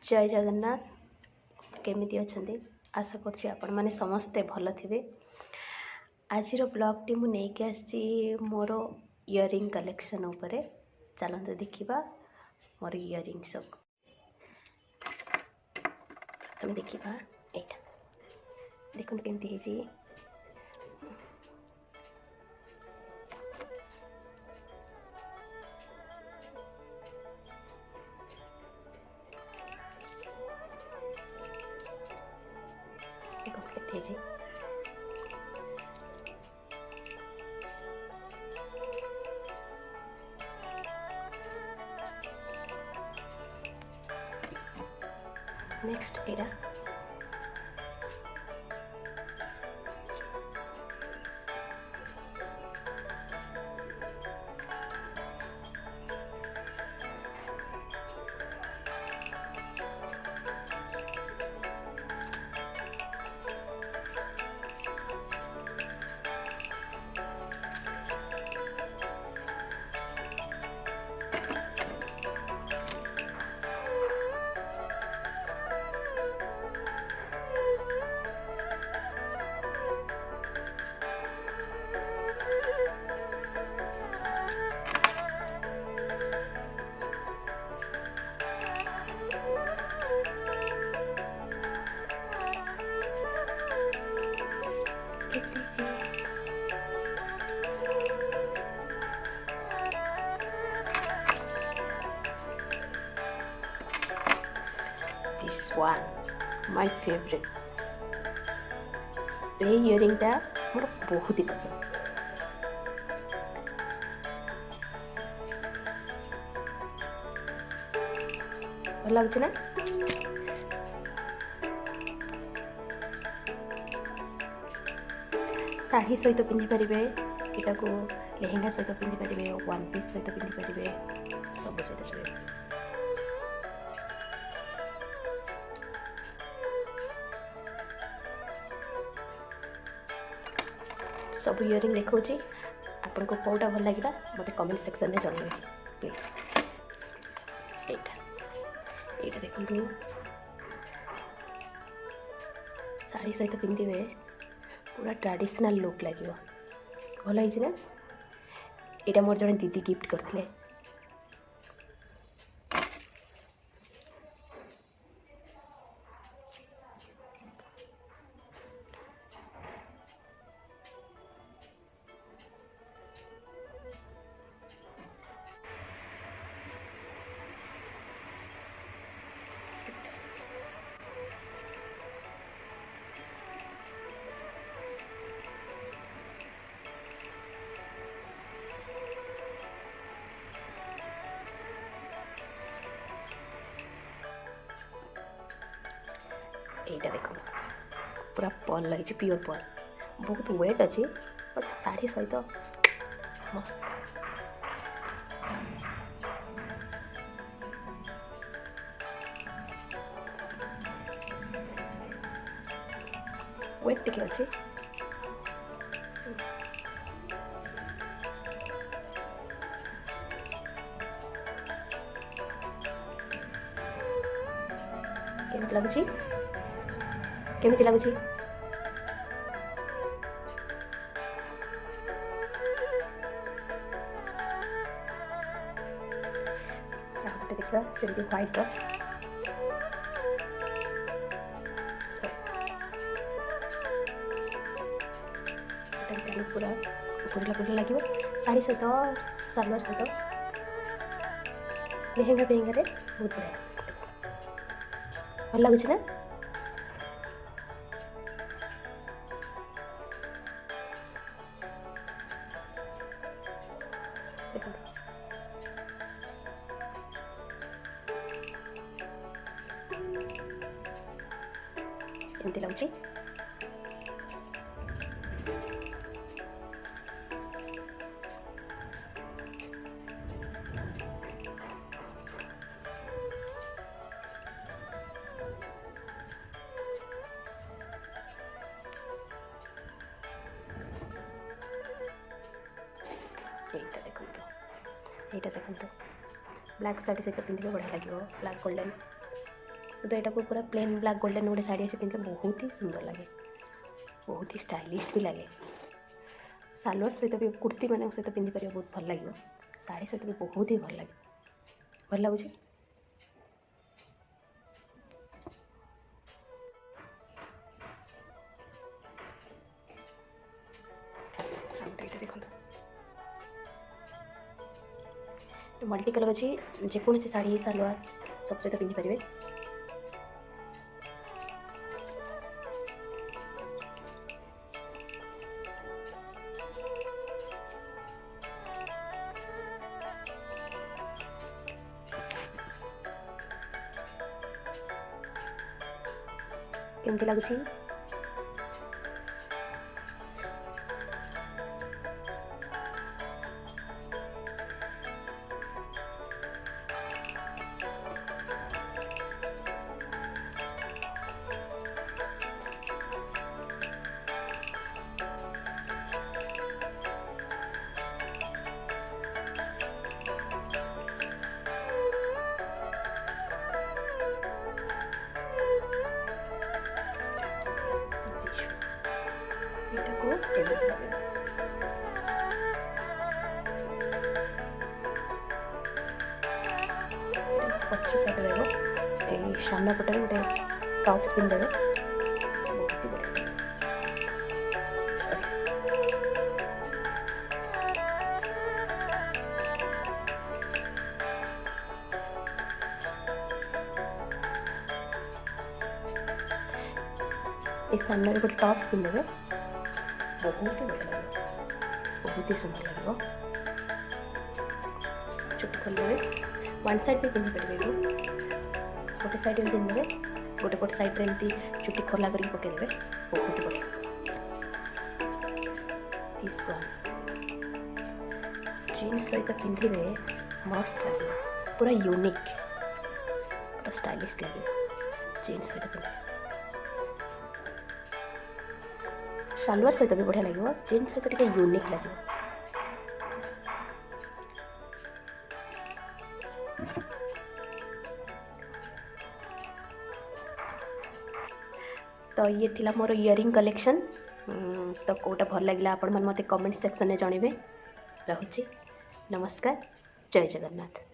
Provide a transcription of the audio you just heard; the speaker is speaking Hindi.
जय जगन्नाथ केमिति अछंती आशा करछि आपण माने समस्ते भल थिबे। आजिर ब्लॉग टी मु नेके आसी मोर इयरिंग कलेक्शन उपरे चलंत देखिबा मोर इयरिंग सब तुम देखिबा एटा देखुन केमति हेजी जी नेक्स्ट एरा this one my favorite ये इयरिंग टा मोर बहुत ही पसंद भल लागुछि ना साड़ी सहित पिंधि पारिबे एटा को लेहेंगा सहित पिंधि पारिबे वन पीस सहित पिंधि पारिबे सब सहित चले सब इयरिंग देखो आपन को कोटा भल लगिला मते कमेंट सेक्शन में जणाइबे प्लीज। एटा देखंतु साड़ी सहित पिंधिबे पूरा ट्रेडिशनल लुक लगिवो भल हिज ना। एटा मोर जने दीदी गिफ्ट करथिले एटा देखो पूरा पर्ल लगी प्योर पर्ल बहुत वेट अच्छी बट साड़ी सहित मस्त वेट टिके अच्छी केमती लगुची केमिति लागुछि सामने देखा सेमती व्हाइट रो पूरा पुरला पुरला लागिवो साड़ी सहित सलवार सहित लेहेंगा पेहेंगा रे बहुत बढ़िया भल लागुछि ना। एमती लगुच এইটা দেখুন ব্ল্যাক শাড়ি সহিত পিঁধিলে বঢ়িয়া লাগিব ব্ল্যাক গোল্ডেন तो यहाँ को पूरा प्लेन ब्लैक गोल्डन गोटे शाढ़ी से पिंधले बहुत ही सुंदर लगे, बहुत ही स्टाइलिश भी लगे। सालवार सहित भी कुर्ती मान सहित पिंधि पार बहुत भल लगे, शाढ़ी सहित भी बहुत ही भल लगे, भल लगुच। देखो मल्टी कलर अच्छी, जेकोसी शाढ़ी सालवार सब सहित पिंधि पारे। केमती लगुच? पक्ष साइड रे सामना पटे गोटे टॉप्स पिंधे बहुत ही बढ़िया। इस सामने गोटे टॉप्स पिंधे बहुत ही बढ़िया लगे, बहुत ही सुंदर लगे। चुट्टी खोल वन साइड भी पिंधि पारे, गोटे साइड में पिंधे गोटे पट साइड रे एमती चुट्टी खोला करके पकईदे, बहुत बढ़िया। दिस वन जीन्स सहित पिंधे मस्त लगे, पूरा यूनिक, पूरा स्टाइलिश लगे जीन्स सहित पिंधे। सालवार सहित भी बढ़िया लगे, जीन्स सहित टिके यूनिक लगे। तो ये थिला मोर इयरिंग कलेक्शन। तो कोटा भल लगे आपण मन मते कमेंट सेक्शन में जनइबे। रहुची, नमस्कार, जय जगन्नाथ।